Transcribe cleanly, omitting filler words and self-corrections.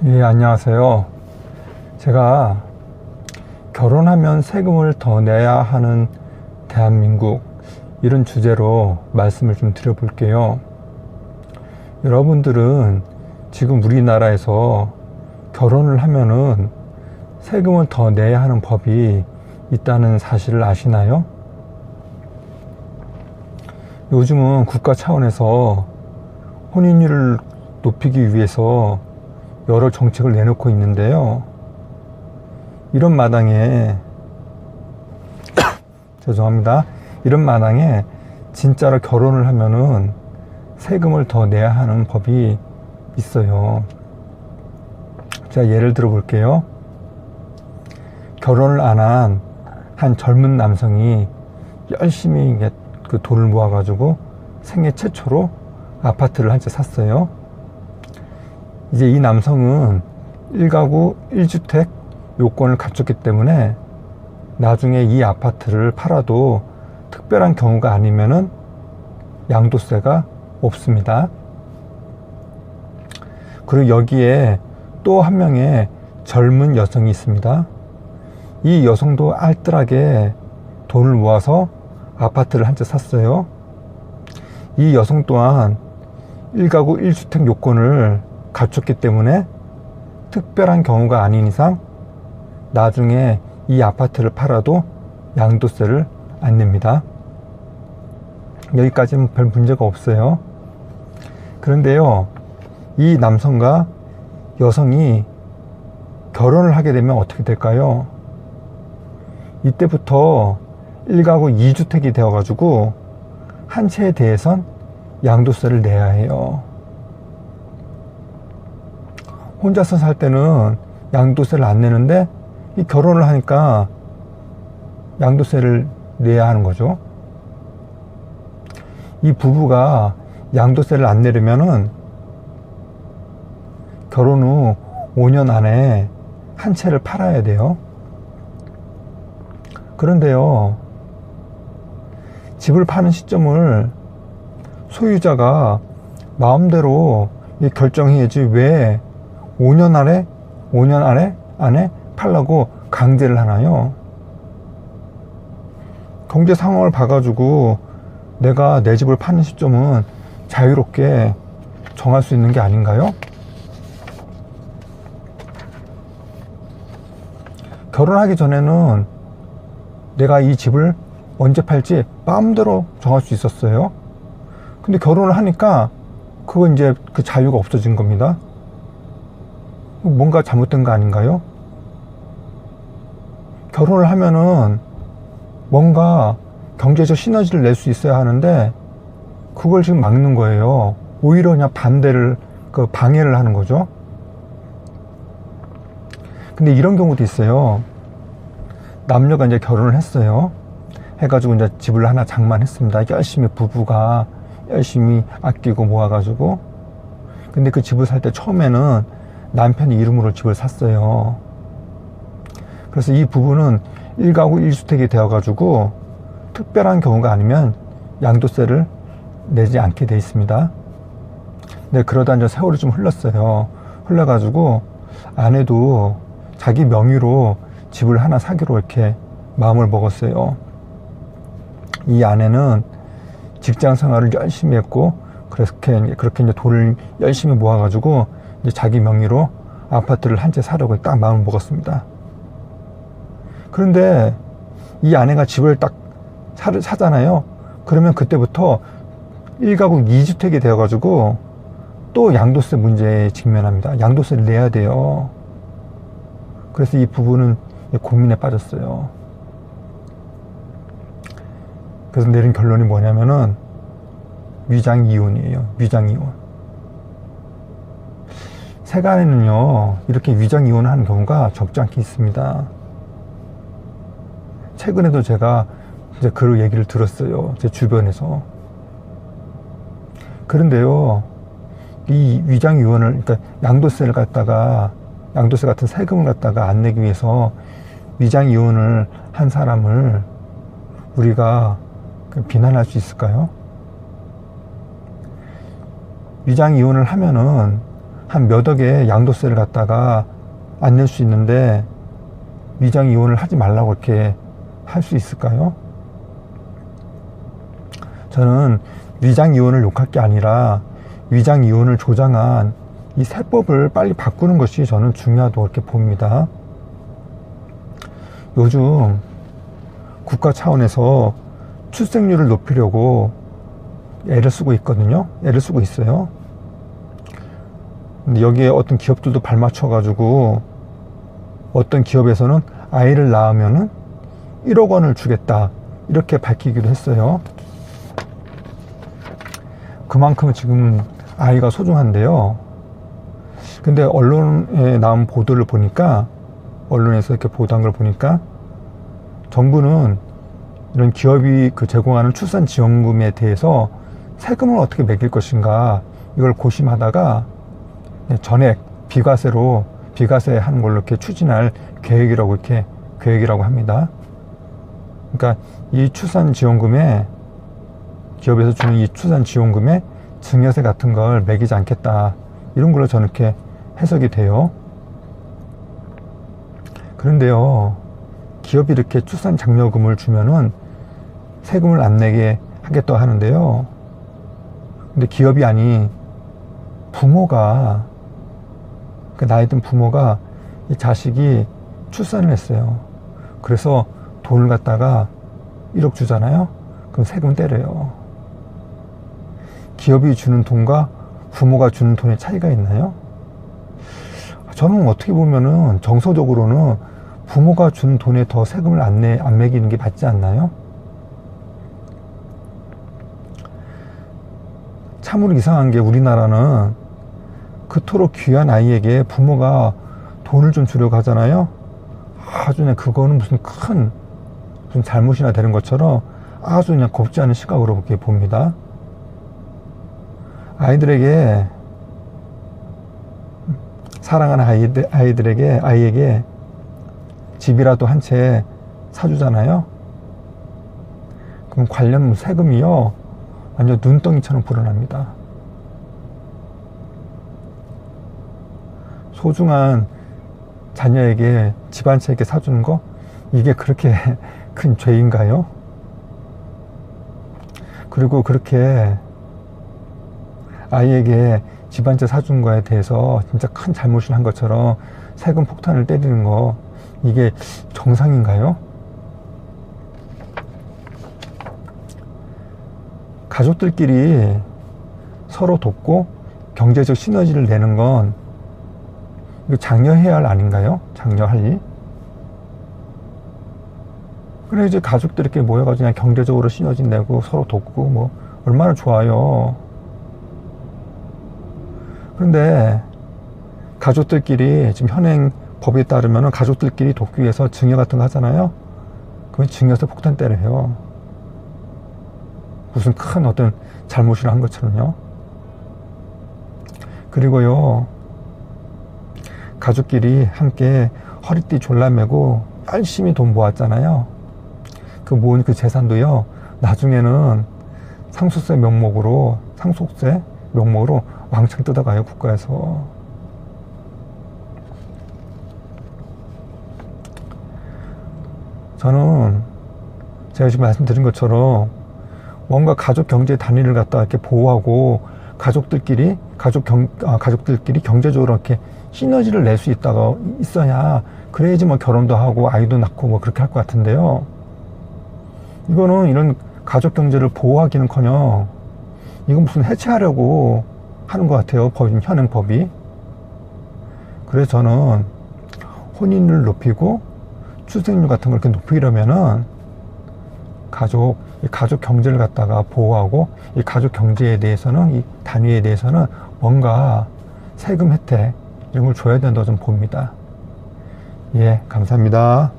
예, 안녕하세요. 제가 결혼하면 세금을 더 내야 하는 대한민국, 이런 주제로 말씀을 좀 드려볼게요. 여러분들은 지금 우리나라에서 결혼을 하면은 세금을 더 내야 하는 법이 있다는 사실을 아시나요? 요즘은 국가 차원에서 혼인율을 높이기 위해서 여러 정책을 내놓고 있는데요. 이런 마당에 죄송합니다. 이런 마당에 진짜로 결혼을 하면은 세금을 더 내야 하는 법이 있어요. 제가 예를 들어 볼게요. 결혼을 안 한 한 젊은 남성이 열심히 그 돈을 모아가지고 생애 최초로 아파트를 한 채 샀어요. 이제 이 남성은 1가구 1주택 요건을 갖췄기 때문에 나중에 이 아파트를 팔아도 특별한 경우가 아니면은 양도세가 없습니다. 그리고 여기에 또 한 명의 젊은 여성이 있습니다. 이 여성도 알뜰하게 돈을 모아서 아파트를 한 채 샀어요. 이 여성 또한 1가구 1주택 요건을 갖췄기 때문에 특별한 경우가 아닌 이상 나중에 이 아파트를 팔아도 양도세를 안 냅니다. 여기까지는 별 문제가 없어요. 그런데요, 이 남성과 여성이 결혼을 하게 되면 어떻게 될까요? 이때부터 1가구 2주택이 되어가지고 한 채에 대해선 양도세를 내야 해요. 혼자서 살 때는 양도세를 안 내는데 이 결혼을 하니까 양도세를 내야 하는 거죠. 이 부부가 양도세를 안 내려면은 결혼 후 5년 안에 한 채를 팔아야 돼요. 그런데요, 집을 파는 시점을 소유자가 마음대로 결정해야지 왜 5년 안에 팔라고 강제를 하나요? 경제 상황을 봐가지고 내가 내 집을 파는 시점은 자유롭게 정할 수 있는 게 아닌가요? 결혼하기 전에는 내가 이 집을 언제 팔지 마음대로 정할 수 있었어요. 근데 결혼을 하니까 그건 이제 그 자유가 없어진 겁니다. 뭔가 잘못된 거 아닌가요? 결혼을 하면은 뭔가 경제적 시너지를 낼 수 있어야 하는데 그걸 지금 막는 거예요. 오히려 그냥 방해를 하는 거죠. 근데 이런 경우도 있어요. 남녀가 이제 결혼을 했어요. 해가지고 이제 집을 하나 장만했습니다. 열심히 부부가 열심히 아끼고 모아가지고. 근데 그 집을 살 때 처음에는 남편이 이름으로 집을 샀어요. 그래서 이 부부는 1가구 1주택이 되어가지고 특별한 경우가 아니면 양도세를 내지 않게 돼 있습니다. 근데 그러다 이제 세월이 좀 흘렀어요. 흘러가지고 아내도 자기 명의로 집을 하나 사기로 이렇게 마음을 먹었어요. 이 아내는 직장 생활을 열심히 했고, 그렇게 이제 돈을 열심히 모아가지고 이제 자기 명의로 아파트를 한 채 사려고 딱 마음을 먹었습니다. 그런데 이 아내가 집을 딱 사잖아요. 그러면 그때부터 1가구 2주택이 되어가지고 또 양도세 문제에 직면합니다. 양도세를 내야 돼요. 그래서 이 부부는 고민에 빠졌어요. 그래서 내린 결론이 뭐냐면은 위장이혼이에요. 위장이혼. 세간에는요, 이렇게 위장이혼을 하는 경우가 적지 않게 있습니다. 최근에도 제가 이제 그 얘기를 들었어요. 제 주변에서. 그런데요, 이 위장이혼을, 그러니까 양도세 같은 세금을 갖다가 안 내기 위해서 위장이혼을 한 사람을 우리가 비난할 수 있을까요? 위장이혼을 하면은 한 몇 억의 양도세를 갖다가 안 낼 수 있는데 위장 이혼을 하지 말라고 이렇게 할 수 있을까요? 저는 위장 이혼을 욕할 게 아니라 위장 이혼을 조장한 이 세법을 빨리 바꾸는 것이 저는 중요하다고 이렇게 봅니다. 요즘 국가 차원에서 출생률을 높이려고 애를 쓰고 있거든요. 애를 쓰고 있어요. 근데 여기에 어떤 기업들도 발맞춰 가지고 어떤 기업에서는 아이를 낳으면은 1억 원을 주겠다 이렇게 밝히기도 했어요. 그만큼 지금 아이가 소중한데요. 근데 언론에 나온 보도를 보니까, 언론에서 이렇게 보도한 걸 보니까 정부는 이런 기업이 제공하는 출산지원금에 대해서 세금을 어떻게 매길 것인가 이걸 고심하다가 전액 비과세 하는 걸로 이렇게 추진할 계획이라고 합니다. 그러니까 이 출산지원금에, 기업에서 주는 이 출산지원금에 증여세 같은 걸 매기지 않겠다 이런 걸로 저는 이렇게 해석이 돼요. 그런데요, 기업이 이렇게 출산장려금을 주면은 세금을 안 내게 하겠다고 하는데요. 근데 기업이 아닌 부모가, 나이 든 부모가 이 자식이 출산을 했어요. 그래서 돈을 갖다가 1억 주잖아요. 그럼 세금 때려요. 기업이 주는 돈과 부모가 주는 돈의 차이가 있나요? 저는 어떻게 보면은 정서적으로는 부모가 준 돈에 더 세금을 안 매기는 게 맞지 않나요? 참으로 이상한 게, 우리나라는 그토록 귀한 아이에게 부모가 돈을 좀 주려고 하잖아요. 아주 그냥 그거는 무슨 잘못이나 되는 것처럼 아주 그냥 곱지 않은 시각으로 이렇게 봅니다. 아이들에게, 사랑하는 아이에게 집이라도 한 채 사주잖아요. 그럼 관련 세금이요, 완전 눈덩이처럼 불어납니다. 소중한 자녀에게 집 한 채 이렇게 사주는 거, 이게 그렇게 큰 죄인가요? 그리고 그렇게 아이에게 집 한 채 사준 거에 대해서 진짜 큰 잘못을 한 것처럼 세금 폭탄을 때리는 거, 이게 정상인가요? 가족들끼리 서로 돕고 경제적 시너지를 내는 건 이거 장려해야 할 아닌가요? 장려할 일? 그래, 이제 가족들 이렇게 모여가지고 그냥 경제적으로 시너지 내고 서로 돕고 뭐 얼마나 좋아요. 그런데 가족들끼리 지금 현행 법에 따르면 가족들끼리 돕기 위해서 증여 같은 거 하잖아요. 그건 증여세 폭탄 때려요. 무슨 큰 어떤 잘못을 한 것처럼요. 그리고요, 가족끼리 함께 허리띠 졸라매고 열심히 돈 모았잖아요. 그 모은 그 재산도요, 나중에는 상속세 명목으로 왕창 뜯어가요, 국가에서. 저는 제가 지금 말씀드린 것처럼 뭔가 가족 경제 단위를 갖다 이렇게 보호하고 가족들끼리 경제적으로 이렇게 시너지를 낼 수 있어야, 그래야지 뭐 결혼도 하고 아이도 낳고 뭐 그렇게 할 것 같은데요. 이거는 이런 가족 경제를 보호하기는커녕 이건 무슨 해체하려고 하는 것 같아요, 현행 법이. 그래서 저는 혼인을 높이고 출생률 같은 걸 이렇게 높이려면은 가족 경제를 갖다가 보호하고, 이 가족 경제에 대해서는, 이 단위에 대해서는 뭔가 세금 혜택 이런 걸 줘야 된다고 좀 봅니다. 예, 감사합니다.